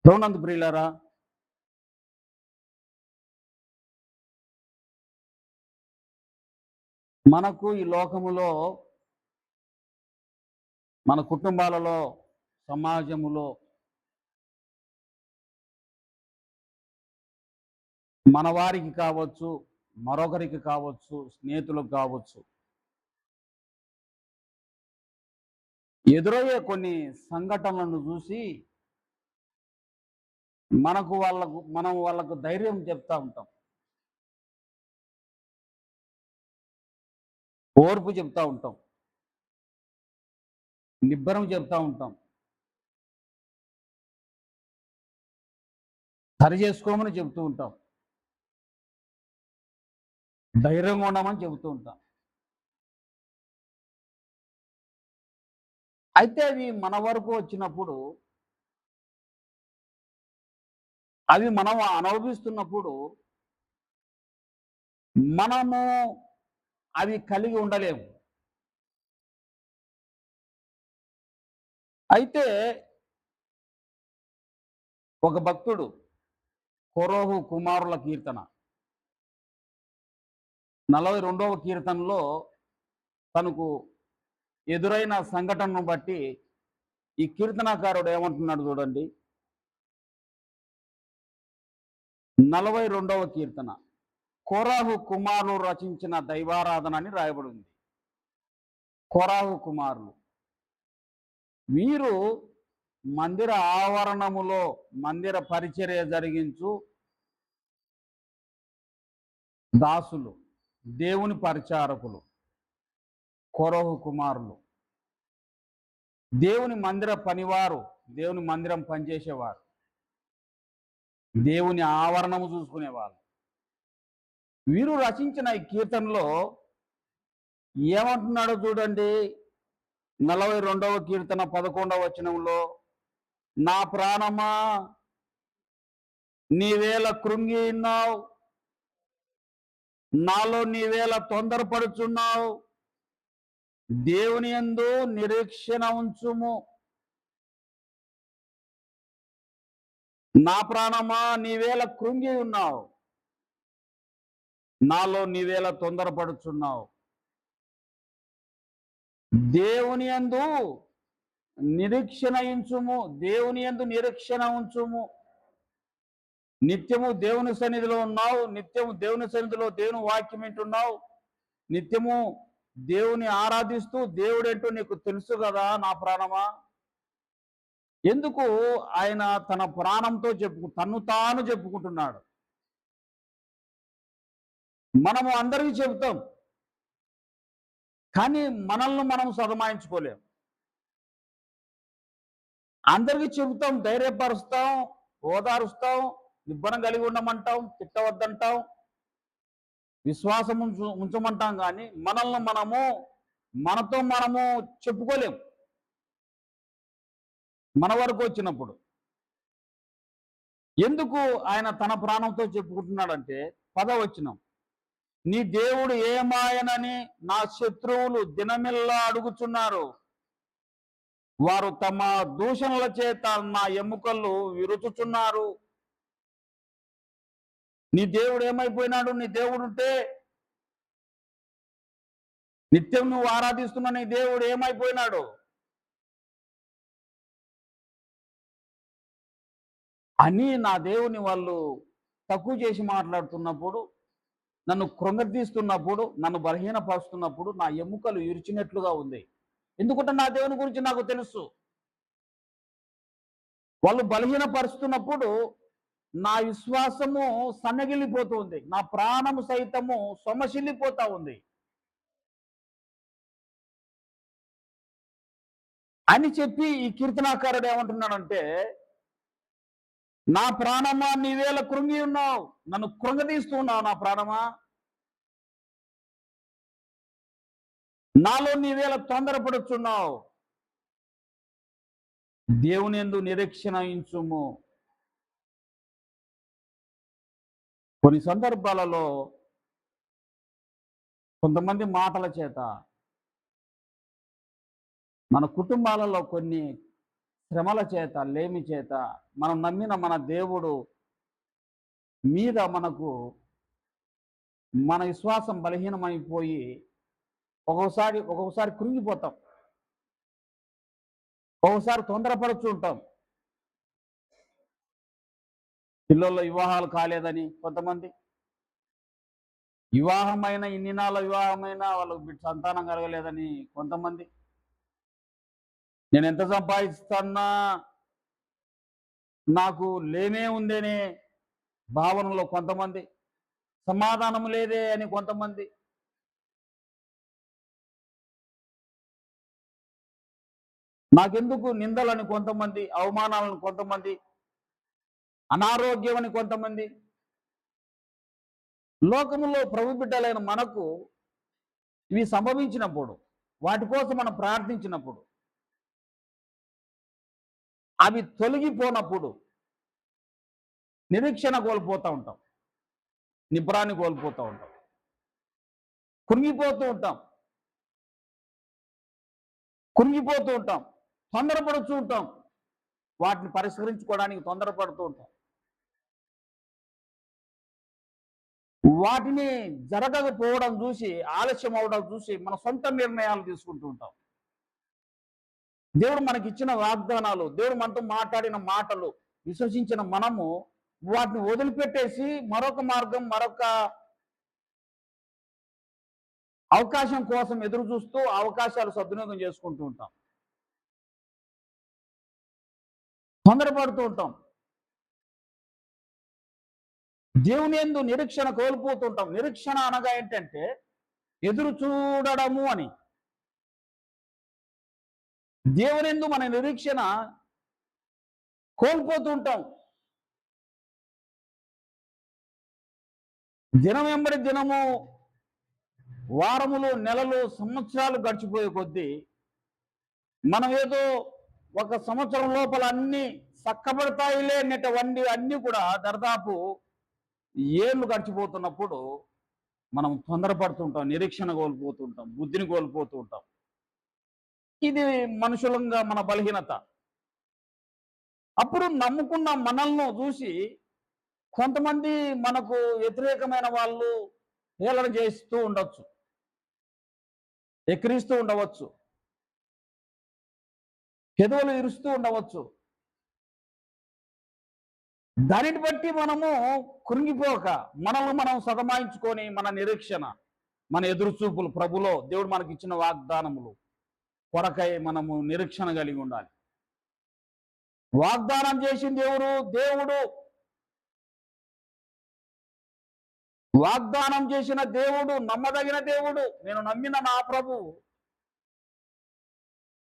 ప్రభునందు ప్రియులారా, మనకు ఈ లోకములో మన కుటుంబాలలో, సమాజములో మన వారికి కావచ్చు, మరొకరికి కావచ్చు, స్నేహితులకు కావచ్చు, ఎదురయ్యే కొన్ని సంఘటనలను చూసి మనం వాళ్ళకు ధైర్యం చెప్తా ఉంటాం. ఓర్పు చెప్తా ఉంటాం. నిబ్బరం చెప్తా ఉంటాం. సరి చేసుకోమని చెబుతూ ఉంటాం. ధైర్యంగా ఉండమని చెబుతూ ఉంటాం. అయితే అవి మన వరకు వచ్చినప్పుడు, అవి మనం అనుభవిస్తున్నప్పుడు మనము అవి కలిగి ఉండలేము. అయితే ఒక భక్తుడు కొరోహు కుమారుల కీర్తన 42వ కీర్తనలో తనకు ఎదురైన సంఘటనను బట్టి ఈ కీర్తనాకారుడు ఏమంటున్నాడు చూడండి. 42వ కీర్తన కోరాహు కుమారులు రచించిన దైవారాధన అని రాయబడి ఉంది. కోరాహు కుమారులు వీరు మందిర ఆవరణములో మందిర పరిచర్య జరిగించు దాసులు, దేవుని పరిచారకులు. కోరహు కుమారులు దేవుని మందిర పనివారు, దేవుని మందిరం పనిచేసేవారు, దేవుని ఆవరణము చూసుకునేవారు. వీరు రచించిన ఈ కీర్తనలో ఏమంటున్నాడో చూడండి. 42వ కీర్తన 11వ వచనంలో, నా ప్రాణమా నీవేళ కృంగి ఉన్నావు, నాలో నీవేళ తొందరపడుచున్నావు, దేవుని యందు నిరీక్షణ ఉంచుము. నా ప్రాణమా నీవేళ కృంగి ఉన్నావు, నాలో నీవేళ తొందరపడుచున్నావు, దేవుని యందు నిరీక్షణ ఉంచుము. దేవుని యందు నిరీక్షణ ఉంచుము. నిత్యము దేవుని సన్నిధిలో ఉన్నావు, నిత్యము దేవుని సన్నిధిలో దేవుని వాక్యం వింటున్నావు, నిత్యము దేవుని ఆరాధిస్తూ దేవుడేంటో నీకు తెలుసు కదా నా ప్రాణమా. ఎందుకు ఆయన తన ప్రాణంతో తన్ను తాను చెప్పుకుంటున్నాడు. మనము అందరికీ చెబుతాం, కానీ మనల్ని మనం సదమాయించుకోలేం. అందరికీ చెబుతాం, ధైర్యపరుస్తాం, ఓదారుస్తాం, నిబ్బరం కలిగి ఉండమంటాం, తిట్టవద్దంటాం, విశ్వాసం ఉంచమంటాం, కానీ మనల్ని మనతో మనము చెప్పుకోలేం. మన వరకు వచ్చినప్పుడు ఎందుకు ఆయన తన ప్రాణంతో చెప్పుకుంటున్నాడంటే 10వ వచనం, నీ దేవుడు ఏమాయనని నా శత్రువులు దినమిల్లా అడుగుచున్నారు, వారు తమ దూషణల చేత నా ఎముకలు విరుచుచున్నారు. నీ దేవుడు ఏమైపోయినాడు? నీ దేవుడు ఉంటే, నిత్యం నువ్వు ఆరాధిస్తున్న నీ దేవుడు ఏమైపోయినాడు అని నా దేవుని వాళ్ళు తక్కువ చేసి మాట్లాడుతున్నప్పుడు, నన్ను కృంగతీస్తున్నప్పుడు, నన్ను బలహీనపరుస్తున్నప్పుడు నా ఎముకలు ఇరిచినట్లుగా ఉంది. ఎందుకంటే నా దేవుని గురించి నాకు తెలుసు. వాళ్ళు బలహీనపరుస్తున్నప్పుడు నా విశ్వాసము సన్నగిల్లిపోతుంది, నా ప్రాణము సైతము సొమసిల్లిపోతా ఉంది అని చెప్పి ఈ కీర్తనాకారుడు ఏమంటున్నాడంటే, నా ప్రాణమా నీవేళ కృంగి ఉన్నావు, నన్ను కృంగతీస్తూ ఉన్నావు నా ప్రాణమా, నాలో నీవేళ తొందరపడుచున్నావు, దేవుని యందు నిరీక్షణ ఉంచుము. కొన్ని సందర్భాలలో కొంతమంది మాటల చేత మన కుటుంబాలలో కొన్ని శ్రమల చేత, లేమి చేత మనం నమ్మిన మన దేవుడు మీద మన విశ్వాసం బలహీనమైపోయి ఒక్కొక్కసారి కృంగిపోతాం. ఒక్కొక్కసారి తొందరపడుతూ ఉంటాం. పిల్లల్లో వివాహాలు కాలేదని కొంతమంది, వివాహమైన ఇన్ని నాళ్ళ వివాహమైన వాళ్ళకు సంతానం కలగలేదని కొంతమంది, నేను ఎంత సంపాదిస్తున్నా నాకు లేమే ఉందనే భావనలో కొంతమంది, సమాధానం లేదే అని కొంతమంది, నాకెందుకు నిందలని కొంతమంది, అవమానాలను కొంతమంది, అనారోగ్యం అని కొంతమంది. లోకములో ప్రభు బిడ్డలైన మనకు ఇవి సంభవించినప్పుడు, వాటి కోసం మనం ప్రార్థించినప్పుడు, అవి తొలగిపోనప్పుడు నిరీక్షణ కోల్పోతూ ఉంటాం, నిబ్రాన్ని కోల్పోతూ ఉంటాం, కృంగిపోతూ ఉంటాం, తొందరపడుతూ ఉంటాం, వాటిని పరిష్కరించుకోవడానికి తొందరపడుతూ ఉంటాం, వాటిని జరగకపోవడం చూసి, ఆలస్యం అవడం చూసి మన సొంత నిర్ణయాలు తీసుకుంటూ ఉంటాం. దేవుడు మనకిచ్చిన వాగ్దానాలు, దేవుడు మనతో మాట్లాడిన మాటలు విశ్వసించిన మనము వాటిని వదిలిపెట్టేసి మరొక మార్గం, మరొక అవకాశం కోసం ఎదురు చూస్తూ అవకాశాలు సద్వినియోగం చేసుకుంటూ ఉంటాం, తొందరపడుతూ ఉంటాం, దేవుని యందు నిరీక్షణ కోల్పోతుంటాం. నిరీక్షణ అనగా ఏంటంటే ఎదురు చూడడము అని. దేవుని యందు మన నిరీక్షణ కోల్పోతూ ఉంటాం. దినం వెంబడి దినము, వారములు, నెలలు, సంవత్సరాలు గడిచిపోయే కొద్దీ మనం ఏదో ఒక సంవత్సరం లోపల అన్ని చక్కబడతాయిలే అనేటువంటి అన్ని కూడా దాదాపు ఏళ్ళు గడిచిపోతున్నప్పుడు మనం తొందరపడుతుంటాం, నిరీక్షణ కోల్పోతుంటాం, బుద్ధిని కోల్పోతూ ఉంటాం. ఇది మనుషులంగా మన బలహీనత. అప్పుడు నమ్ముకున్న మనల్ని చూసి కొంతమంది మనకు వ్యతిరేకమైన వాళ్ళు హేళన చేస్తూ ఉండొచ్చు, ఎక్కిరిస్తూ ఉండవచ్చు, పెదవులు ఇరుస్తూ ఉండవచ్చు. దానిని బట్టి మనము కృంగిపోక మనల్ని మనం సదమాయించుకొని మన నిరీక్షణ, మన ఎదురుచూపులు ప్రభులో దేవుడు మనకి ఇచ్చిన వాగ్దానములు కొరకై మనము నిరీక్షణ కలిగి ఉండాలి. వాగ్దానం చేసిన దేవుడు వాగ్దానం చేసిన దేవుడు నమ్మదగిన దేవుడు. నేను నమ్మిన నా ప్రభువు,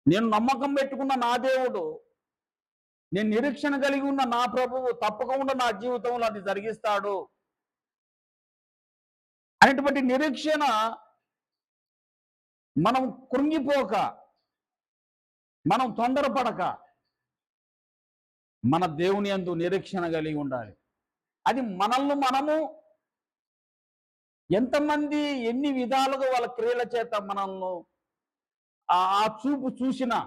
నేను నమ్మకం పెట్టుకున్న నా దేవుడు, నేను నిరీక్షణ కలిగి ఉన్న నా ప్రభువు తప్పకుండా నా జీవితంలో అది జరిగిస్తాడు అనేటువంటి నిరీక్షణ మనం కృంగిపోక, మనం తొందరపడక మన దేవుని యందు నిరీక్షణ కలిగి ఉండాలి. అది మనల్ని మనము ఎంతమంది ఎన్ని విధాలుగా వాళ్ళ క్రియల చేత మనల్ని ఆ చూపు చూసినా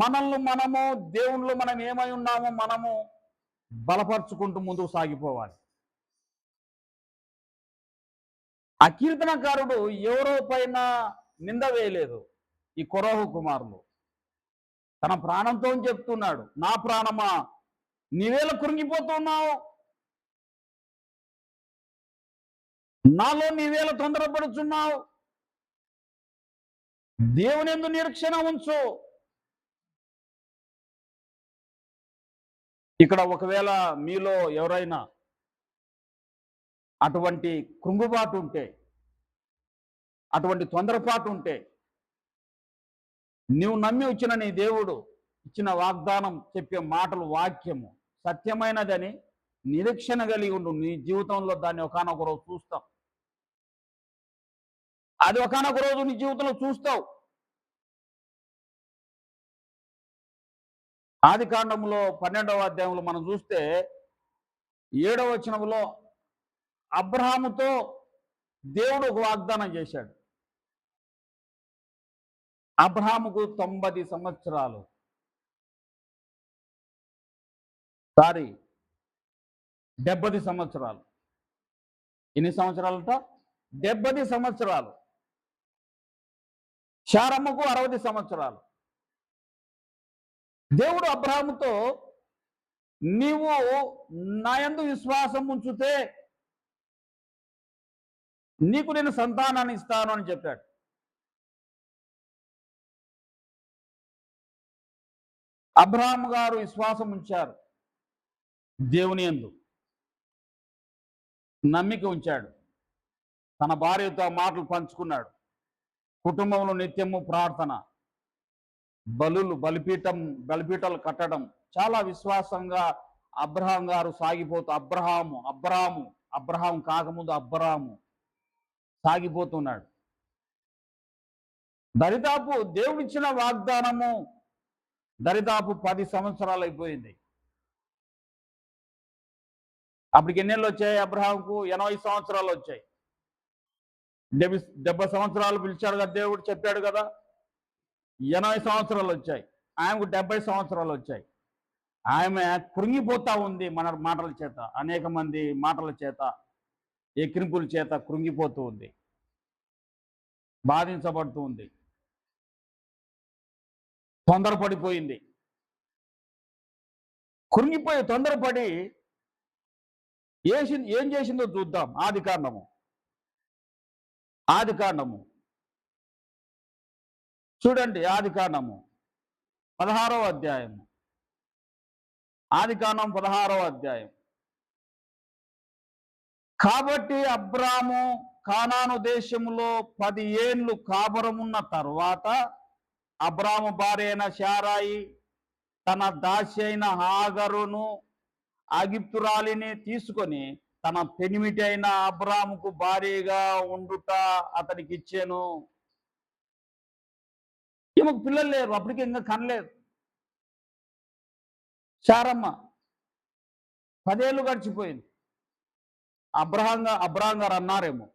మనల్ని మనము దేవుళ్ళు మనం ఏమై ఉన్నామో మనము బలపరుచుకుంటూ ముందుకు సాగిపోవాలి. ఆ కీర్తనకారుడు ఎవరో పైన నింద వేయలేదు. ఈ కొరహు కుమారులు తన ప్రాణంతో చెప్తున్నాడు, నా ప్రాణమా నీవేళ కృంగిపోతున్నావు, నాలో నీవేళ తొందరపడుచున్నావు, దేవుని యందు నిరీక్షణ ఉంచు. ఇక్కడ ఒకవేళ మీలో ఎవరైనా అటువంటి కృంగుబాటు ఉంటే, అటువంటి తొందరపాటు ఉంటే, నీవు నమ్మి వచ్చిన నీ దేవుడు ఇచ్చిన వాగ్దానం, చెప్పే మాటలు, వాక్యము సత్యమైనదని నిరీక్షణ కలిగి ఉండు. నీ జీవితంలో దాన్ని ఒకానొక రోజు చూస్తావు. అది ఒకానొక రోజు నీ జీవితంలో చూస్తావు. ఆదికాండంలో 12వ అధ్యాయంలో మనం చూస్తే 7వ వచనంలో అబ్రహాముతో దేవుడు ఒక వాగ్దానం చేశాడు. అబ్రహాముకు 90 సంవత్సరాలు. సారీ 70 సంవత్సరాలు. ఎన్ని సంవత్సరాలట? 70 సంవత్సరాలు. శారమ్మకు 60 సంవత్సరాలు. దేవుడు అబ్రహాముతో నీవు నా యందు విశ్వాసం ఉంచితే నీకు నేను సంతానాన్ని ఇస్తాను అని చెప్పాడు. అబ్రహాము గారు విశ్వాసం ఉంచారు, దేవుని యందు నమ్మిక ఉంచాడు, తన భార్యతో మాటలు పంచుకున్నాడు, కుటుంబంలో నిత్యము ప్రార్థన, బలిపీఠాలు కట్టడం, చాలా విశ్వాసంగా అబ్రహాం గారు సాగిపోతూ అబ్రహాము కాకముందు అబ్రహాము సాగిపోతున్నాడు. దరిదాపు దేవుడిచ్చిన వాగ్దానము దరిదాపు 10 సంవత్సరాలు అయిపోయింది. అప్పటికి ఎన్నేళ్ళు వచ్చాయి? అబ్రహాంకు 80 సంవత్సరాలు వచ్చాయి. 70 సంవత్సరాలు పిలిచాడు కదా దేవుడు, చెప్పాడు కదా. 80 సంవత్సరాలు వచ్చాయి. ఆయనకు 70 సంవత్సరాలు వచ్చాయి. ఆమె కృంగిపోతా ఉంది మన మాటల చేత, అనేక మంది మాటల చేత, ఎక్కిరింపుల చేత కృంగిపోతూ ఉంది, బాధించబడుతూ ఉంది, తొందరపడిపోయింది. కృంగిపోయి తొందరపడి ఏం చేసిందో చూద్దాం. ఆదికాండము చూడండి. ఆదికాండము 16వ అధ్యాయం. ఆదికాండం 16వ అధ్యాయం. కాబట్టి అబ్రాము కానాను దేశములో 10 ఏండ్లు కాపురమున్న తర్వాత అబ్రాము భార్య అయిన శారాయి తన దాసి అయిన హాగరును ఐగుప్తురాలిని తీసుకొని తన పెనిమిటి అయిన అబ్రాముకు భార్యగా ఉండుట అతనికి ఇచ్చాను. ఈమెకు పిల్లలు లేరు, అప్పటికి ఇంకా కనలేదు. శారమ్మ 10 ఏళ్ళు గడిచిపోయింది. అబ్రహాం గారు అన్నారేమో,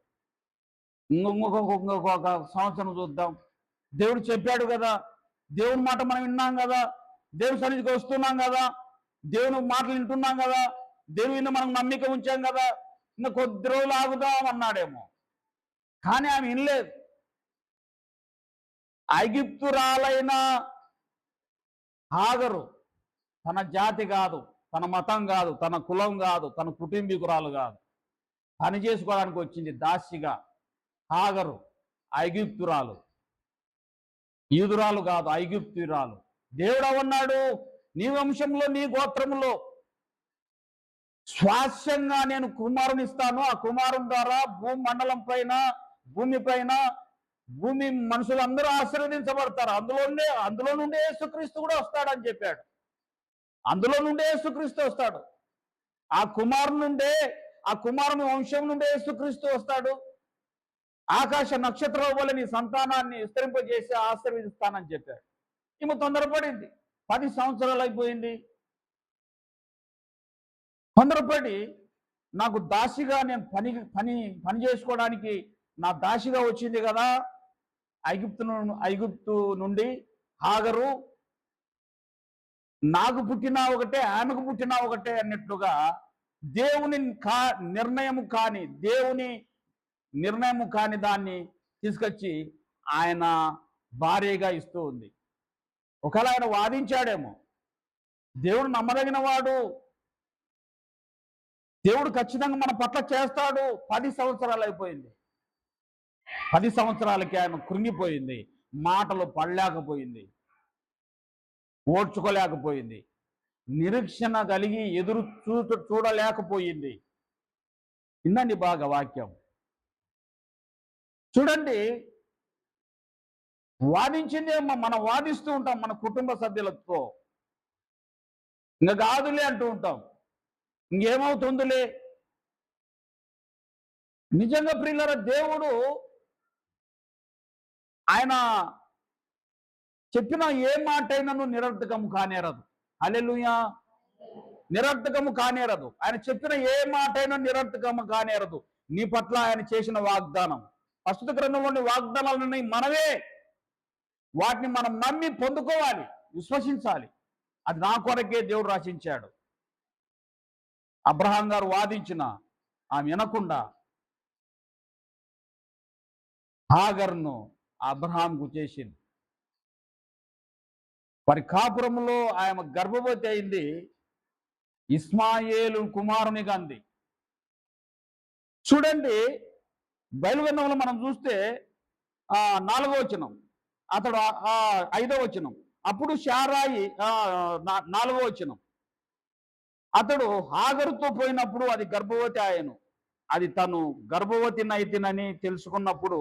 ఇంకొక సంవత్సరం చూద్దాం. దేవుడు చెప్పాడు కదా, దేవుని మాట మనం విన్నాం కదా, దేవుని సన్నిధికి వస్తున్నాం కదా, దేవుని మాటలు వింటున్నాం కదా, దేవుని మనం నమ్మిక ఉంచాం కదా, ఇంకా కొద్ది రోజులు ఆగుదాం అన్నాడేమో. కానీ ఆమె వినలేదు. ఐగుప్తురాలైన హాగరు తన జాతి కాదు, తన మతం కాదు, తన కులం కాదు, తన కుటుంబీకురాలు కాదు, పని చేసుకోవడానికి వచ్చింది దాసిగా. హాగరు ఐగుప్తురాలు, యూదురాలు కాదు, ఐగుప్తురాలు. దేవుడు అన్నాడు, నీ వంశంలో నీ గోత్రములో స్వాస్యంగా నేను కుమారుని ఇస్తాను. ఆ కుమారుని ద్వారా భూమండలం పైన, భూమి మనుషులందరూ ఆశీర్వదించబడతారు. అందులో నుండే యేసుక్రీస్తు కూడా వస్తాడని చెప్పాడు. అందులో నుండే యేసుక్రీస్తు వస్తాడు. ఆ కుమారుని వంశం నుండే యేసుక్రీస్తు వస్తాడు. ఆకాశ నక్షత్రం వల్ల నీ సంతానాన్ని విస్తరింపజేసి ఆశీర్వదిస్తానని చెప్పాడు. ఈమె తొందరపడింది. 10 సంవత్సరాలు అయిపోయింది. తొందరపడి నాకు దాసిగా నేను పని చేసుకోవడానికి నా దాసిగా వచ్చింది కదా ఐగుప్తు నుండి హాగరు, నాకు పుట్టినా ఒకటే ఆమెకు పుట్టినా ఒకటే అన్నట్లుగా దేవుని నిర్ణయము కాని దాన్ని తీసుకొచ్చి ఆయన భార్యగా ఇస్తూ ఉంది. ఒకవేళ ఆయన వాదించాడేమో, దేవుడు నమ్మదగిన వాడు, దేవుడు ఖచ్చితంగా మన పట్ల చేస్తాడు. 10 సంవత్సరాలు అయిపోయింది. 10 సంవత్సరాలకి ఆయన కృంగిపోయింది, మాటలు పడలేకపోయింది, ఓడ్చుకోలేకపోయింది, నిరీక్షణ కలిగి ఎదురు చూడలేకపోయింది. వినండి బాగా వాక్యం చూడండి. వాదించిందే మనం వాదిస్తూ ఉంటాం మన కుటుంబ సభ్యులతో, ఇంకా కాదులే అంటూ ఉంటాం, ఇంకేమవుతుందిలే. నిజంగా ప్రియులారా, దేవుడు ఆయన చెప్పిన ఏ మాట అయినను నిరర్థకము కానేరదు. హల్లెలూయా. నిరర్థకము కానేరదు. ఆయన చెప్పిన ఏ మాట అయినా నిరర్థకము కానేరదు. నీ పట్ల ఆయన చేసిన వాగ్దానం, ప్రస్తుత గ్రంథంలోని వాగ్దానాలని వాటిని మనం నమ్మి పొందుకోవాలి, విశ్వసించాలి. అది నా కొరకే దేవుడు రచించాడు. అబ్రహాం గారు వాదించిన ఆమె వినకుండా హాగర్ను అబ్రహాంకు చేసింది. వారి కాపురంలో ఆమె గర్భవతి అయింది, ఇస్మాయేలు కుమారునిగా అంది. చూడండి, బయలువెన్నములో మనం చూస్తే 4వ వచనం, అతడు 5వ వచనం, అప్పుడు శారాయి 4వ వచనం, అతడు హాగరుతో పోయినప్పుడు అది గర్భవతి ఆయను. అది తను గర్భవతి నైతినని తెలుసుకున్నప్పుడు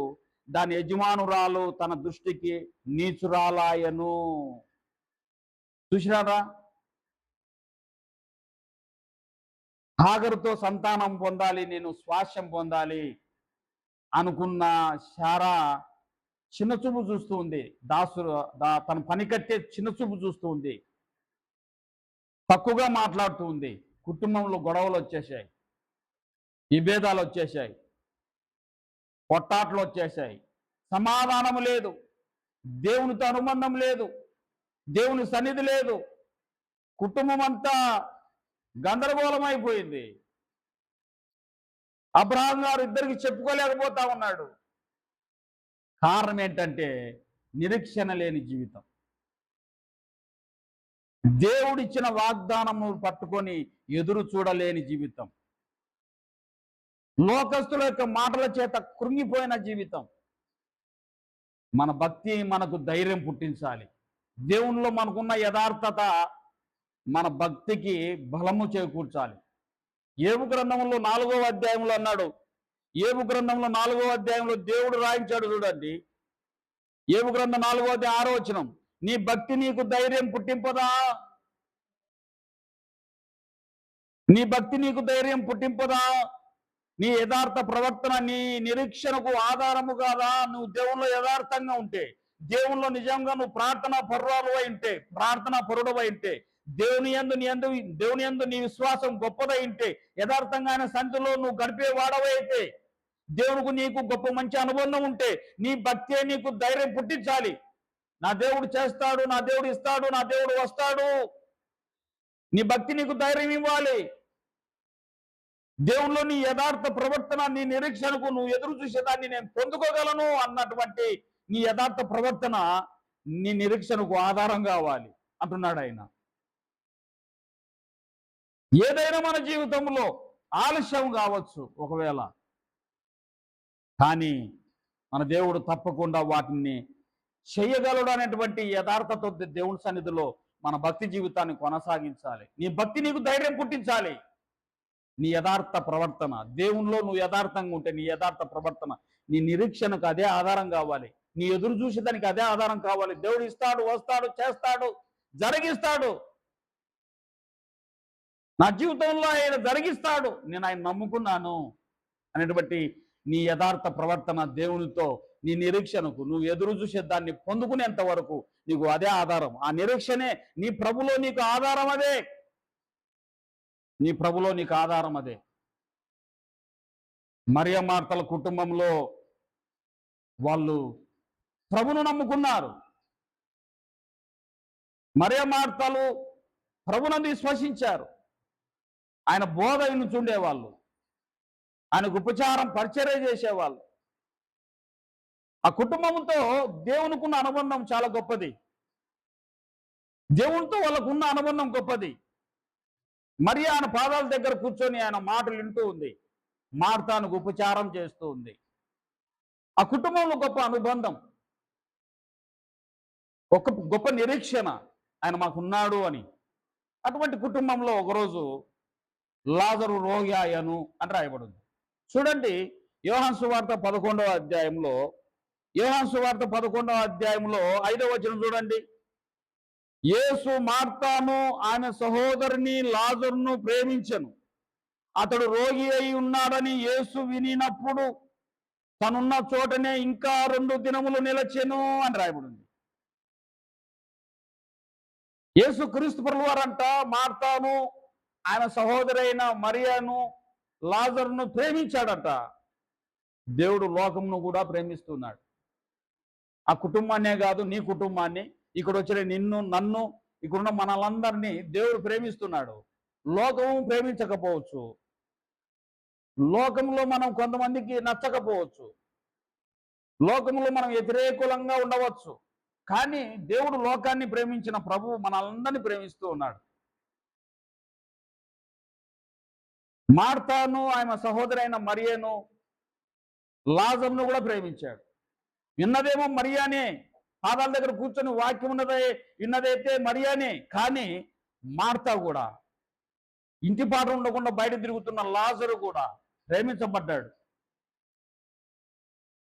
దాని యజమానురాలు తన దృష్టికి నీచురాలాయను. చూసినారా? హాగరుతో సంతానం పొందాలి, నేను స్వాస్యం పొందాలి అనుకున్న శారా చిన్నచూపు చూస్తూ ఉంది. తన పని కట్టే చిన్నచూపు చూస్తూ ఉంది, తక్కువగా మాట్లాడుతూ ఉంది. కుటుంబంలో గొడవలు వచ్చేసాయి, విభేదాలు వచ్చేసాయి, పొట్టాట్లు వచ్చేసాయి, సమాధానం లేదు, దేవునితో అనుబంధం లేదు, దేవుని సన్నిధి లేదు, కుటుంబం అంతా గందరగోళమైపోయింది. అబ్రహాం గారు ఇద్దరికి చెప్పుకోలేకపోతా ఉన్నాడు. కారణం ఏంటంటే నిరీక్షణ లేని జీవితం. దేవుడిచ్చిన వాగ్దానము పట్టుకొని ఎదురు చూడలేని జీవితం, లోకస్తుల యొక్క మాటల చేత కృంగిపోయిన జీవితం. మన భక్తి మనకు ధైర్యం పుట్టించాలి. దేవునిలో మనకున్న యథార్థత మన భక్తికి బలము చేకూర్చాలి. ఏబు గ్రంథంలో 4వ అధ్యాయంలో అన్నాడు, ఏబు గ్రంథంలో 4వ అధ్యాయంలో దేవుడు రాయించాడు. చూడండి, ఏబు గ్రంథం 4వ అధ్యాయం 6వ వచనం, నీ భక్తి నీకు ధైర్యం పుట్టింపదా? నీ భక్తి నీకు ధైర్యం పుట్టింపదా? నీ యథార్థ ప్రవర్తన నీ నిరీక్షణకు ఆధారము కాదా? నువ్వు దేవుల్లో యథార్థంగా ఉంటే, దేవుల్లో నిజంగా నువ్వు ప్రార్థనా పరురాలువై ఉంటే, ప్రార్థనా పరుడవై ఉంటే, దేవుని యందు నీ విశ్వాసం గొప్పదై ఉంటే, యథార్థంగా ఆయన సన్నిధిలో నువ్వు గడిపే వాడవై అయితే, దేవునికి నీకు గొప్ప మంచి అనుబంధం ఉంటే, నీ భక్తే నీకు ధైర్యం పుట్టించాలి. నా దేవుడు చేస్తాడు, నా దేవుడు ఇస్తాడు, నా దేవుడు వస్తాడు. నీ భక్తి నీకు ధైర్యం ఇవ్వాలి. దేవుల్లో నీ యథార్థ ప్రవర్తన, నీ నిరీక్షణకు నువ్వు ఎదురు చూసేదాన్ని నేను పొందుకోగలను అన్నటువంటి నీ యథార్థ ప్రవర్తన నీ నిరీక్షణకు ఆధారం కావాలి అంటున్నాడు ఆయన. ఏదైనా మన జీవితంలో ఆలస్యం కావచ్చు ఒకవేళ, కానీ మన దేవుడు తప్పకుండా వాటిని చేయగలడు అనేటువంటి యథార్థతో దేవుని సన్నిధిలో మన భక్తి జీవితాన్ని కొనసాగించాలి. నీ భక్తి నీకు ధైర్యం పుట్టించాలి. నీ యథార్థ ప్రవర్తన, దేవునిలో నువ్వు యథార్థంగా ఉంటే నీ యథార్థ ప్రవర్తన నీ నిరీక్షణకు అదే ఆధారం కావాలి. నీ ఎదురు చూసేదానికి అదే ఆధారం కావాలి. దేవుడు ఇస్తాడు, వస్తాడు, చేస్తాడు, జరిగిస్తాడు. నా జీవితంలో ఆయన జరిగిస్తాడు, నేను ఆయన నమ్ముకున్నాను అనేటువంటి నీ యథార్థ ప్రవర్తన దేవునితో నీ నిరీక్షణకు నువ్వు ఎదురు చూసే దాన్ని పొందుకునేంత వరకు నీకు అదే ఆధారం. ఆ నిరీక్షణే నీ ప్రభులో నీకు ఆధారం. అదే నీ ప్రభులో నీకు ఆధారం. అదే మరియ మార్తల కుటుంబంలో వాళ్ళు ప్రభును నమ్ముకున్నారు. మరియ మార్తలు ప్రభునందు విశ్వసించారు. ఆయన బోధ వినుచుండేవాళ్ళు, ఆయనకు ఉపచారం పరిచర్య చేసేవాళ్ళు. ఆ కుటుంబంతో దేవునికున్న అనుబంధం చాలా గొప్పది. దేవునితో వాళ్ళకున్న అనుబంధం గొప్పది. మరి ఆయన పాదాల దగ్గర కూర్చొని ఆయన మాటలు వింటూ ఉంది, మార్తాను ఉపచారం చేస్తూ ఉంది. ఆ కుటుంబంలో గొప్ప అనుబంధం, ఒక గొప్ప నిరీక్షణ, ఆయన మాకున్నాడు అని. అటువంటి కుటుంబంలో ఒకరోజు లాజరు రోగి ఆయను అని రాయబడింది. చూడండి, యోహాను సువార్త 11వ అధ్యాయంలో, యోహాను సువార్త 11వ అధ్యాయంలో 5వ వచనం చూడండి. యేసు మార్తాను ఆమె సహోదరుని లాజరును ప్రేమించెను. అతడు రోగి అయి ఉన్నాడని యేసు వినినప్పుడు తనున్న చోటనే ఇంకా 2 దినములు నిలచెను అని రాయబడింది. యేసు క్రీస్తు ప్రభువారంట మార్తాను ఆయన సహోదరైన మరియను లాజరును ప్రేమించాడట. దేవుడు లోకమును కూడా ప్రేమిస్తున్నాడు. ఆ కుటుంబాన్నే కాదు, నీ కుటుంబాన్ని, ఇక్కడ వచ్చిన నిన్ను, నన్ను, ఇక్కడున్న మనలందరినీ దేవుడు ప్రేమిస్తున్నాడు. లోకము ప్రేమించకపోవచ్చు, లోకంలో మనం కొంతమందికి నచ్చకపోవచ్చు, లోకంలో మనం వ్యతిరేకులంగా ఉండవచ్చు. కానీ దేవుడు లోకాన్ని ప్రేమించిన ప్రభువు మనలందరినీ ప్రేమిస్తూ ఉన్నాడు. మార్తాను ఆమె సహోదరైన మరియను, లాజరును కూడా ప్రేమించాడు. విన్నదేమో మరియానే, పాదాల దగ్గర కూర్చొని వాక్యం విన్నదైతే మరియానే. కానీ మార్తా కూడా, ఇంటి పాట ఉండకుండా బయట తిరుగుతున్న లాజరు కూడా ప్రేమించబడ్డాడు.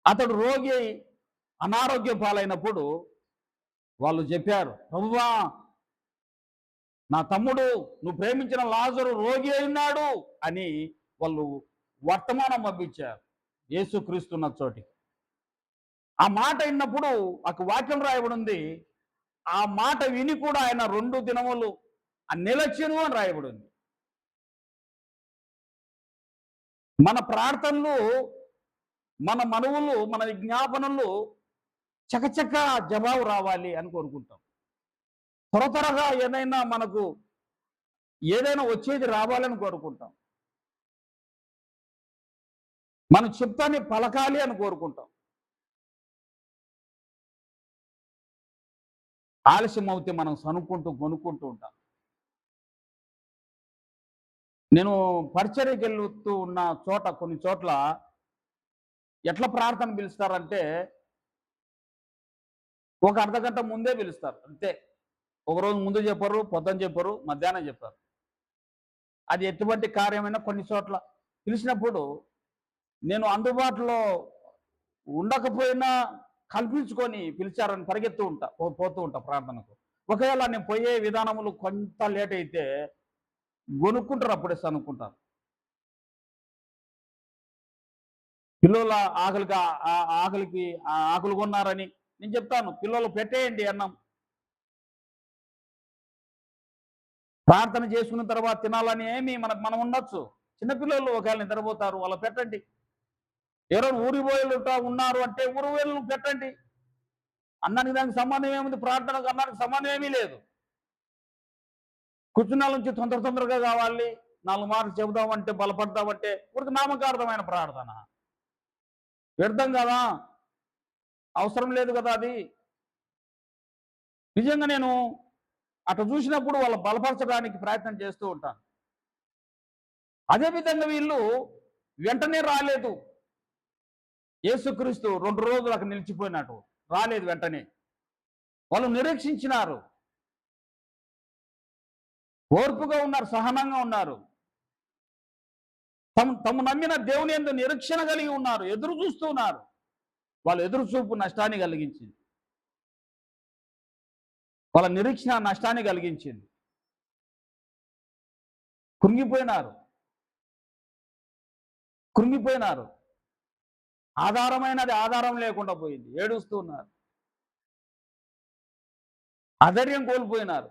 అతడు రోగి అనారోగ్య పాలైనప్పుడు వాళ్ళు చెప్పారు, ప్రభువా, నా తమ్ముడు నువ్వు ప్రేమించిన లాజరు రోగి అయినాడు అని వాళ్ళు వర్తమానం పంపించారు యేసుక్రీస్తున్న చోటికి. ఆ మాట విన్నప్పుడు ఆ వాక్యం రాయబడి ఉంది, ఆ మాట విని కూడా ఆయన 2 దినములు నిలచెను అని రాయబడి ఉంది. మన ప్రార్థనలు, మన మనవులు, మన విజ్ఞాపనలు చకచక జవాబు రావాలి అని కోరుకుంటాం. త్వరగా ఏదైనా వచ్చేది రావాలని కోరుకుంటాం. మన చిత్తాన్ని పలకాలి అని కోరుకుంటాం. ఆలస్యం అవుతే మనం కొనుక్కుంటూ ఉంటాం. నేను పరిచర్యకి వెళ్తూ ఉన్న చోట, కొన్ని చోట్ల ఎట్లా ప్రార్థన పిలుస్తారంటే, ఒక అర్ధగంట ముందే పిలుస్తారు అంతే. ఒకరోజు ముందు చెప్పరు, పొద్దున చెప్పరు, మధ్యాహ్నం చెప్పారు. అది ఎటువంటి కార్యమైనా కొన్ని చోట్ల పిలిచినప్పుడు నేను అందుబాటులో ఉండకపోయినా కల్పించుకొని పిలిచారని పోతూ ఉంటా ప్రార్థనకు. ఒకవేళ నేను పోయే విధానములు కొంత లేట్ అయితే కొనుక్కుంటారు, అప్పుడే అనుకుంటారు. పిల్లల ఆకలికి ఆకులు కొన్నారని నేను చెప్తాను, పిల్లలు పెట్టేయండి అన్నం. ప్రార్థన చేసుకున్న తర్వాత తినాలని ఏమి మనం ఉండొచ్చు. చిన్నపిల్లలు ఒకవేళ నిద్రపోతారు, వాళ్ళు పెట్టండి. ఎవరైనా ఊరి పోయేలు ఉన్నారు అంటే ఊరి పోయేలు పెట్టండి. అన్నానికి దానికి సంబంధం ఏముంది? ప్రార్థనకు అన్నానికి సంబంధం ఏమీ లేదు. కూర్చున్నాల నుంచి తొందరగా కావాలి, 4 మాటలు చెబుదామంటే, బలపడదామంటే ఊరికి నామకార్థమైన ప్రార్థన. వ్యర్థం కదా, అవసరం లేదు కదా అది. నిజంగా నేను అట్లా చూసినప్పుడు వాళ్ళు బలపరచడానికి ప్రయత్నం చేస్తూ ఉంటాను. అదేవిధంగా వీళ్ళు వెంటనే రాలేదు. యేసుక్రీస్తు 2 రోజులు అక్కడ నిలిచిపోయినట్టు రాలేదు వెంటనే. వాళ్ళు నిరీక్షించినారు, ఓర్పుగా ఉన్నారు, సహనంగా ఉన్నారు. తమ నమ్మిన దేవుని యందు నిరీక్షణ కలిగి ఉన్నారు, ఎదురు చూస్తూ ఉన్నారు. వాళ్ళ ఎదురు చూపు నష్టాన్ని కలిగించింది, వాళ్ళ నిరీక్షణ నష్టాన్ని కలిగించింది. కృంగిపోయినారు. ఆధారమైనది ఆధారం లేకుండా పోయింది, ఏడుస్తూ ఉన్నారు, ఆధైర్యం కోల్పోయినారు.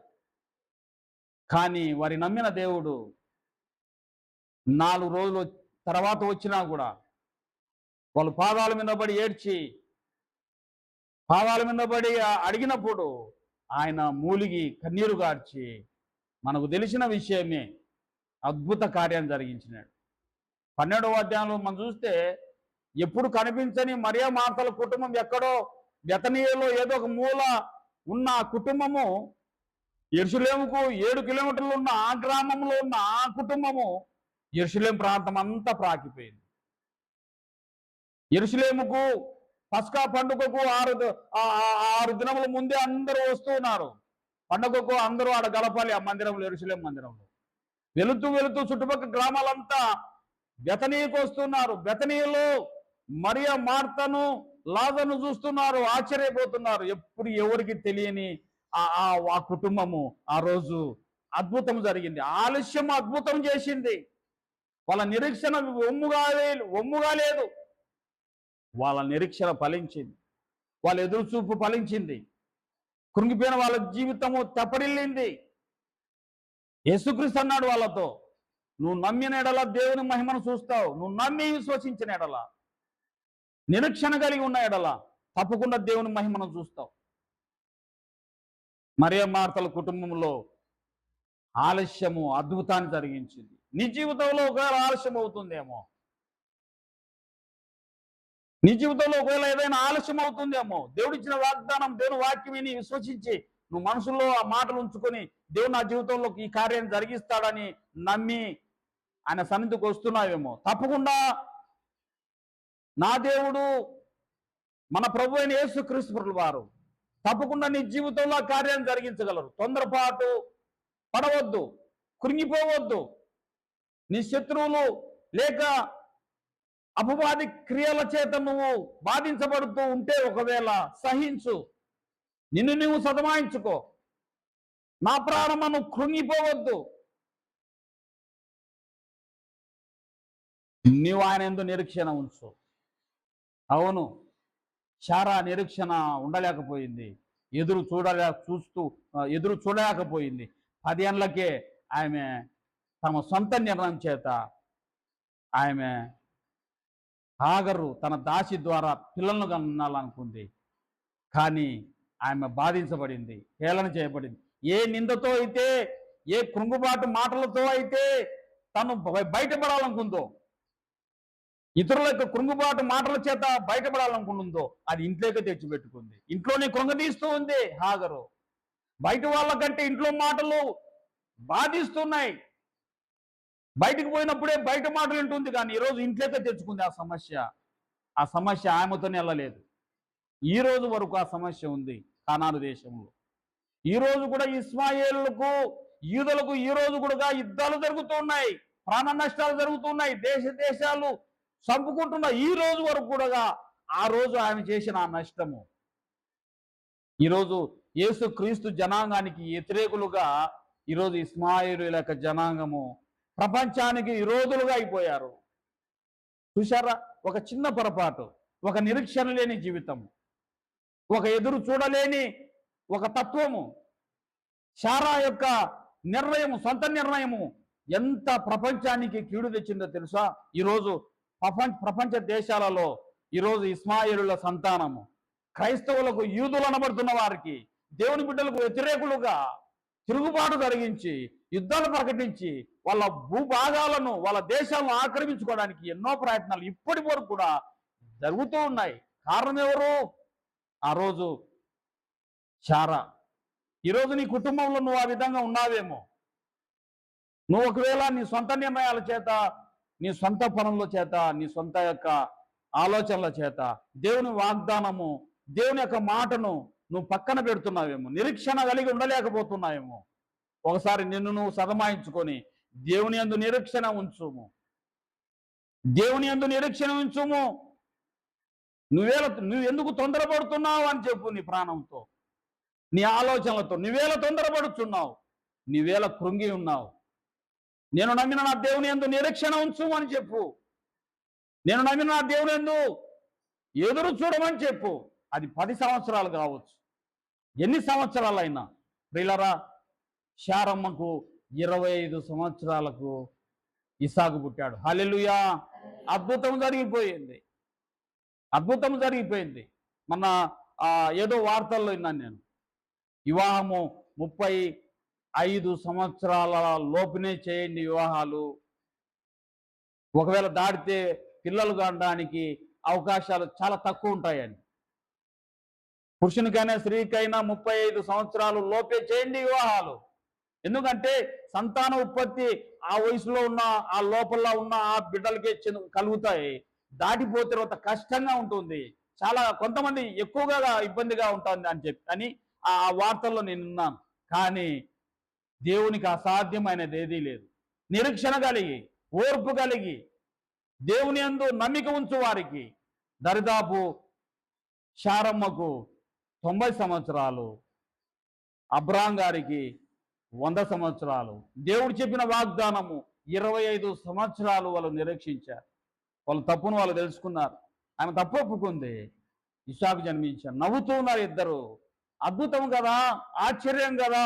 కానీ వారి నమ్మిన దేవుడు 4 రోజుల తర్వాత వచ్చినా కూడా వాళ్ళు పాదాల మీద పడి ఏడ్చి, పాదాల మీద పడి అడిగినప్పుడు ఆయన మూలిగి కన్నీరు గార్చి మనకు తెలిసిన విషయమే అద్భుత కార్యం జరిగించినాడు. 12వ అధ్యాయంలో మనం చూస్తే, ఎప్పుడు కనిపించని మరియ మార్తల కుటుంబం ఎక్కడో బెతనీయలో ఏదో ఒక మూల ఉన్న ఆ కుటుంబము, యెరూషలేముకు 7 కిలోమీటర్లు ఉన్న ఆ గ్రామంలో ఉన్న ఆ కుటుంబము యెరూషలేం ప్రాంతం అంతా ప్రాకిపోయింది. యెరూషలేముకు పస్కా పండుగకు 6 దినముల ముందే అందరూ వస్తూ ఉన్నారు. పండుగకు అందరూ ఆడ గలపాలి ఆ మందిరంలో, యెరూషలేం మందిరంలో. వెళుతూ చుట్టుపక్కల గ్రామాలంతా బెతనీయకు వస్తున్నారు. బెతనీయలో మరియ, మార్తను, లాజరును చూస్తున్నారు, ఆశ్చర్యపోతున్నారు. ఎప్పుడు ఎవరికి తెలియని ఆ కుటుంబము ఆ రోజు అద్భుతం జరిగింది. ఆలస్యం అద్భుతం చేసింది. వాళ్ళ నిరీక్షణ ఒమ్ముగా లేదు. వాళ్ళ నిరీక్షణ ఫలించింది, వాళ్ళ ఎదురుచూపు ఫలించింది. కృంగిపోయిన వాళ్ళ జీవితము తెప్పరిల్లింది. యేసుక్రీస్తు అన్నాడు వాళ్ళతో, నువ్వు నమ్మిన ఎడల దేవుని మహిమను చూస్తావు. నువ్వు నమ్మి విశ్వసించిన ఎడల, నిరీక్షణ కలిగి ఉన్న ఎడల తప్పకుండా దేవుని మహిమను చూస్తావు. మరియ మార్తల కుటుంబంలో ఆలస్యము అద్భుతాన్ని జరిగించింది. నీ జీవితంలో ఒకవేళ ఆలస్యం అవుతుందేమో, నీ జీవితంలో ఒకవేళ ఏదైనా ఆలస్యం అవుతుందేమో, దేవుడిచ్చిన వాగ్దానం, దేవుని వాక్యం విని విశ్వసించి నువ్వు మనసులో ఆ మాటలు ఉంచుకొని దేవుడు నా జీవితంలో ఈ కార్యాన్ని జరిగిస్తాడని నమ్మి ఆయన సన్నిధికి వస్తున్నావేమో, తప్పకుండా నా దేవుడు మన ప్రభు అయిన యేసుక్రీస్తు వారు తప్పకుండా నీ జీవితంలో ఆ కార్యాన్ని జరిగించగలరు. తొందరపాటు పడవద్దు, కృంగిపోవద్దు. నీ శత్రువులు లేక అపవాది క్రియల చేత నువ్వు బాధించబడుతూ ఉంటే ఒకవేళ సహించు, నిన్ను నువ్వు సదమాయించుకో. నా ప్రాణమను కృంగిపోవద్దు. నీవు ఆయన యందు నిరీక్షణ ఉంచు. అవును, శారా నిరీక్షణ ఉండలేకపోయింది, ఎదురు చూడలేకపోయింది. 10 ఏళ్లకే ఆమె తమ సొంత నిర్ణయం చేత ఆమె హాగరు తన దాసి ద్వారా పిల్లలను కనాలనుకుంది. కానీ ఆమె బాధించబడింది, హేళన చేయబడింది. ఏ నిందతో అయితే, ఏ కృంగుబాటు మాటలతో అయితే తను బయటపడాలనుకుందో, ఇతరుల యొక్క కృంగుబాటు మాటల చేత బయటపడాలనుకుంటుందో అది ఇంట్లోకి తెచ్చిపెట్టుకుంది. ఇంట్లోనే కృంగదీస్తూ ఉంది హాగరు. బయట వాళ్ళకంటే ఇంట్లో మాటలు బాధిస్తున్నాయి. బయటకు పోయినప్పుడే బయట మాటలు వింటుంది, కానీ ఈరోజు ఇంట్లోకే తెచ్చుకుంది ఆ సమస్య ఆమెతోనే వెళ్ళలేదు. ఈ రోజు వరకు ఆ సమస్య ఉంది కానాను దేశంలో. ఈ రోజు కూడా ఇస్మాయేలులకు యూదులకు ఈ రోజు కూడా యుద్ధాలు జరుగుతున్నాయి, ప్రాణ నష్టాలు జరుగుతున్నాయి, దేశాలు చంపుకుంటున్నాయి. ఈ రోజు వరకు కూడా ఆ రోజు ఆమె చేసిన ఆ నష్టము ఈరోజు యేసుక్రీస్తు జనాంగానికి వ్యతిరేకులుగా ఈరోజు ఇస్మాయేలు యొక్క జనాంగము ప్రపంచానికి విరోధులుగా అయిపోయారు. చూశారా? ఒక చిన్న పొరపాటు, ఒక నిరీక్షణ లేని జీవితం, ఒక ఎదురు చూడలేని ఒక తత్వము, శారా యొక్క నిర్ణయము, సొంత నిర్ణయము ఎంత ప్రపంచానికి కీడు తెచ్చిందో తెలుసా? ఈరోజు ప్రపంచ దేశాలలో ఈరోజు ఇస్మాయిలుల సంతానము క్రైస్తవులకు, యూదులు అనబడుతున్న వారికి, దేవుని బిడ్డలకు వ్యతిరేకులుగా తిరుగుబాటు జరిగించి యుద్ధాలు ప్రకటించి వాళ్ళ భూభాగాలను, వాళ్ళ దేశాలను ఆక్రమించుకోవడానికి ఎన్నో ప్రయత్నాలు ఇప్పటి వరకు కూడా జరుగుతూ ఉన్నాయి. కారణం ఎవరు? ఆ రోజు శారా. ఈరోజు నీ కుటుంబంలో నువ్వు ఆ విధంగా ఉన్నావేమో. నువ్వు ఒకవేళ నీ సొంత నిర్ణయాల చేత, నీ సొంత పనుల చేత, నీ సొంత యొక్క ఆలోచనల చేత దేవుని వాగ్దానము, దేవుని యొక్క మాటను నువ్వు పక్కన పెడుతున్నావేమో, నిరీక్షణ కలిగి ఉండలేకపోతున్నావేమో. ఒకసారి నిన్ను నువ్వు సదమాయించుకొని దేవుని యందు నిరీక్షణ ఉంచుము, దేవుని యందు నిరీక్షణ ఉంచుము. నువ్వు ఎందుకు తొందరపడుతున్నావు అని చెప్పు. నీ ప్రాణంతో, నీ ఆలోచనలతో నువ్వేళ తొందరపడుతున్నావు, నీవేళ కృంగి ఉన్నావు. నేను నమ్మిన నా దేవుని యందు నిరీక్షణ ఉంచు అని చెప్పు. నేను నమ్మిన నా దేవుని యందు ఎదురు చూడమని చెప్పు. అది 10 సంవత్సరాలు కావచ్చు, ఎన్ని సంవత్సరాలైనా. ప్రియులారా, శారమ్మకు 25 సంవత్సరాలకు ఇసాకు పుట్టాడు. హల్లెలూయా! అద్భుతం జరిగిపోయింది, అద్భుతం జరిగిపోయింది. మొన్న ఏదో వార్తల్లో విన్నాను నేను, వివాహము 35 సంవత్సరాల లోపునే చేయండి వివాహాలు, ఒకవేళ దాటితే పిల్లలు కనడానికి అవకాశాలు చాలా తక్కువ ఉంటాయని. పురుషునికైనా స్త్రీకైనా 35 సంవత్సరాలు లోపే చేయండి వివాహాలు. ఎందుకంటే సంతాన ఉత్పత్తి ఆ వయసులో ఉన్న, ఆ లోపల ఉన్న ఆ బిడ్డలకే కలుగుతాయి. దాటిపోతే తర్వాత కష్టంగా ఉంటుంది, చాలా కొంతమంది ఎక్కువగా ఇబ్బందిగా ఉంటుంది అని చెప్పి అని ఆ వార్తల్లో నేను విన్నాను. కానీ దేవునికి అసాధ్యమైనది ఏదీ లేదు. నిరీక్షణ కలిగి, ఓర్పు కలిగి, దేవుని యందు నమ్మిక ఉంచు వారికి, దరిదాపు శారమ్మకు 90 సంవత్సరాలు, అబ్రాం గారికి 100 సంవత్సరాలు. దేవుడు చెప్పిన వాగ్దానము 25 సంవత్సరాలు వాళ్ళు నిరీక్షించారు. వాళ్ళ తప్పును వాళ్ళు తెలుసుకున్నారు. ఆమె తప్పు ఒప్పుకుంది, ఇస్సాకు జన్మించారు. నవ్వుతూ ఉన్నారు ఇద్దరు. అద్భుతం కదా, ఆశ్చర్యం కదా.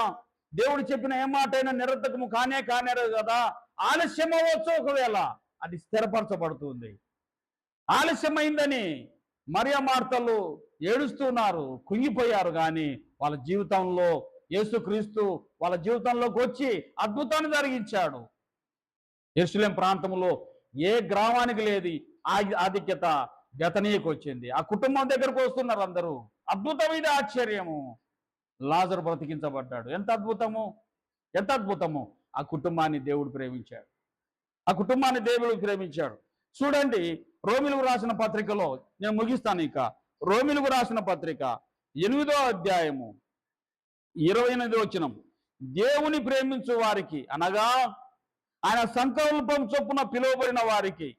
దేవుడు చెప్పిన ఏ మాట అయినా నిరర్థకము కానేరు కదా. ఆలస్యం అవ్వచ్చు, ఒకవేళ అది స్థిరపరచబడుతుంది. ఆలస్యమైందని మరియ మార్తలు ఏడుస్తున్నారు, కుంగిపోయారు. కానీ వాళ్ళ జీవితంలో యేసుక్రీస్తు వాళ్ళ జీవితంలోకి వచ్చి అద్భుతాన్ని జరిగించాడు. యెరూషలేం ప్రాంతంలో ఏ గ్రామానికి లేదు ఆధిక్యత, బెతనీకి వచ్చింది. ఆ కుటుంబం దగ్గరకు వస్తున్నారు అందరూ. అద్భుతమైన ఆశ్చర్యము. లాజరు బ్రతికించబడ్డాడు. ఎంత అద్భుతము, ఎంత అద్భుతము. ఆ కుటుంబాన్ని దేవుడు ప్రేమించాడు. ఆ కుటుంబాన్ని దేవుడు ప్రేమించాడు. చూడండి, రోమిలకు రాసిన పత్రికలో, నేను ముగిస్తాను ఇక. రోమిలకు రాసిన పత్రిక 8వ అధ్యాయము 28వ వచనం. దేవుని ప్రేమించు వారికి, అనగా ఆయన సంకల్పం చొప్పున పిలువబడిన వారికి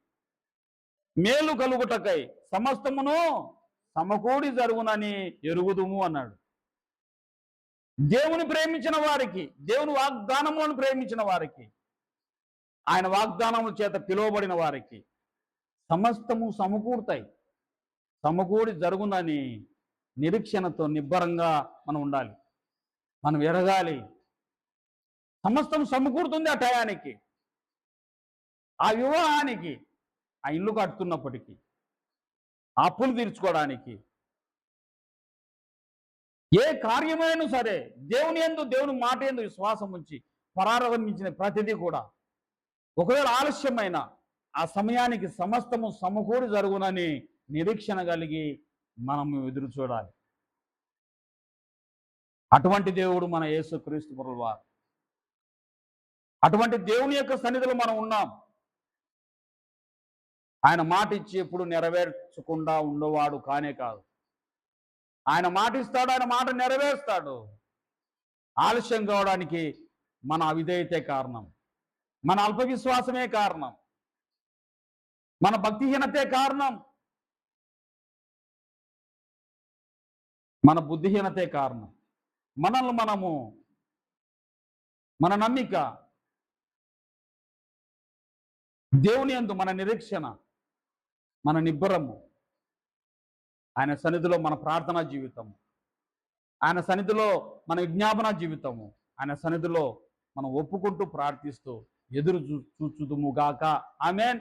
మేలు కలుగుటకై సమస్తమును సమకూడి జరుగునని ఎరుగుదుము అన్నాడు. దేవుని ప్రేమించిన వారికి, దేవుని వాగ్దానములను ప్రేమించిన వారికి, ఆయన వాగ్దానముల చేత పిలువబడిన వారికి సమస్తము సమకూడతాయి, సమకూడి జరుగునని నిరీక్షణతో నిబ్బరంగా మనం ఉండాలి. మనం ఎరగాలి. సమస్తం సమకూడుతుంది ఆ టయానికి, ఆ వివాహానికి, ఆ ఇల్లు కట్టుతున్నప్పటికీ, ఆ అప్పులు తీర్చుకోవడానికి, ఏ కార్యమైనా సరే దేవుని యందు, దేవుని మాట యందు విశ్వాసం ఉంచి ప్రారంభించిన ప్రతిదీ కూడా ఒకవేళ ఆలస్యమైన ఆ సమయానికి సమస్తము సమకూడి జరుగునని నిరీక్షణ కలిగి మనము ఎదురు చూడాలి. అటువంటి దేవుడు మన యేసుక్రీస్తు ప్రభువారు. అటువంటి దేవుని యొక్క సన్నిధిలో మనం ఉన్నాం. ఆయన మాట ఇచ్చి ఎప్పుడు నెరవేర్చకుండా ఉండేవాడు కానే కాదు. ఆయన మాట ఇస్తాడు, ఆయన మాట నెరవేరుస్తాడు. ఆలస్యం కావడానికి మన అవిధేయతే కారణం, మన అల్పవిశ్వాసమే కారణం, మన భక్తిహీనతే కారణం, మన బుద్ధిహీనతే కారణం. మనల్ని మనము, మన నమ్మిక దేవుని యందు, మన నిరీక్షణ, మన నిబ్బరము, ఆయన సన్నిధిలో మన ప్రార్థనా జీవితము, ఆయన సన్నిధిలో మన విజ్ఞాపన జీవితము, ఆయన సన్నిధిలో మనం ఒప్పుకుంటూ ప్రార్థిస్తూ ఎదురు చూచుదుముగాక. ఆమేన్.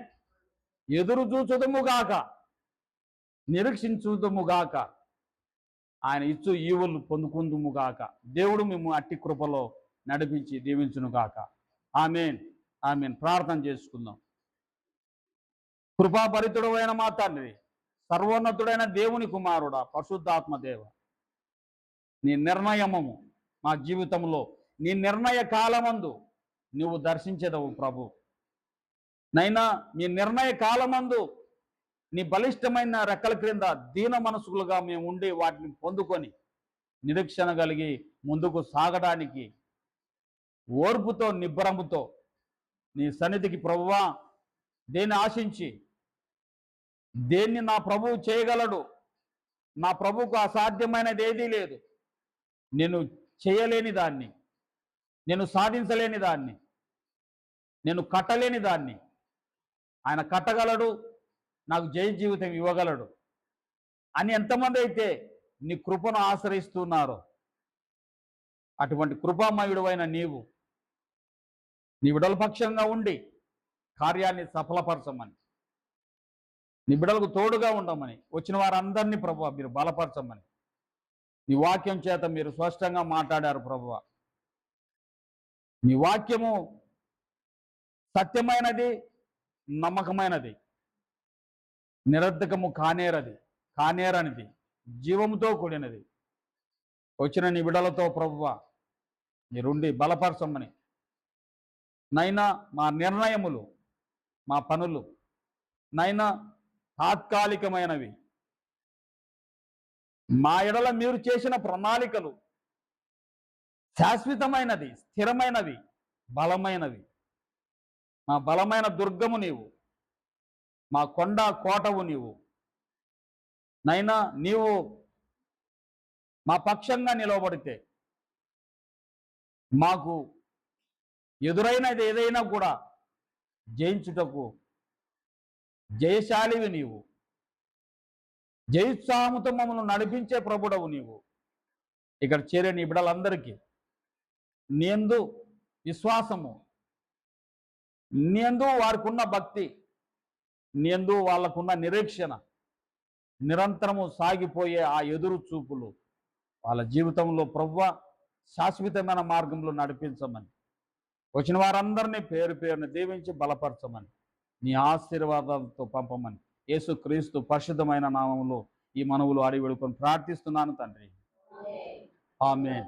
ఎదురు చూచుదుముగాక, నిరీక్షించుదుముగాక, ఆయన ఇచ్చు ఈవులు పొందుకుందుముగాక. దేవుడు మేము అట్టి కృపలో నడిపించి దీవించునుగాక. ఆమేన్, ఆమేన్. ప్రార్థన చేసుకుందాం. కృపాభరితుడైన మా తండ్రి, సర్వోన్నతుడైన దేవుని కుమారుడా, పరిశుద్ధాత్మ దేవ, నీ నిర్ణయము మా జీవితంలో, నీ నిర్ణయ కాలమందు నువ్వు దర్శించేదవు ప్రభు. నైనా నీ నిర్ణయ కాలమందు నీ బలిష్టమైన రెక్కల క్రింద దీన మనసులుగా మేము ఉండి వాటిని పొందుకొని నిరీక్షణ కలిగి ముందుకు సాగడానికి ఓర్పుతో, నిబ్బరముతో నీ సన్నిధికి ప్రభువా, దేన్ని ఆశించి, దేన్ని నా ప్రభువు చేయగలడు, నా ప్రభువుకు అసాధ్యమైనది ఏదీ లేదు, నేను చేయలేని దాన్ని, నేను సాధించలేని దాన్ని, నేను కట్టలేని దాన్ని ఆయన కట్టగలడు, నాకు జయ జీవితం ఇవ్వగలడు అని ఎంతమంది అయితే నీ కృపను ఆశ్రయిస్తున్నారో, అటువంటి కృపామయుడు అయిన నీవు నీ బిడ్డల పక్షంగా ఉండి కార్యాన్ని సఫలపరచమని, నీ బిడ్డలకు తోడుగా ఉండమని, వచ్చిన వారందరినీ ప్రభువా మీరు బలపరచమని నీ వాక్యం చేత మీరు స్పష్టంగా మాట్లాడారు ప్రభువా. నీ వాక్యము సత్యమైనది, నమ్మకమైనది, నిరర్ధకము కానేరనిది, జీవముతో కూడినది. వచ్చిన నీ బిడ్డలతో ప్రభువా మీరుండి బలపరచమని, నైనా మా నిర్ణయములు, మా పనులు నైనా తాత్కాలికమైనవి, మా ఎడల మీరు చేసిన ప్రణాళికలు శాశ్వతమైనది, స్థిరమైనవి, బలమైనవి. మా బలమైన దుర్గము నీవు, మా కొండ కోటవు నీవు. నైనా నీవు మా పక్షంగా నిలవబడితే మాకు ఎదురైనది ఏదైనా కూడా జయించుటకు జయశాలివి నీవు, జయోత్సాహముతో మమ్మల్ని నడిపించే ప్రభుడవు నీవు. ఇక్కడ చేరే నీ బిడ్డలందరికీ నీయందు విశ్వాసము, నీయందు వారికి ఉన్న భక్తి, నీయందు వాళ్ళకున్న నిరీక్షణ, నిరంతరము సాగిపోయే ఆ ఎదురు చూపులు వాళ్ళ జీవితంలో ప్రభువా శాశ్వతమైన మార్గంలో నడిపించమని, వచ్చిన వారందరినీ పేరు పేరుని దీవించి బలపరచమని, నీ ఆశీర్వాదాలతో పంపమని యేసుక్రీస్తు పరిశుద్ధమైన నామములో ఈ మనవులు అడిగి వేడుకొని ప్రార్థిస్తున్నాను తండ్రి. ఆమేన్.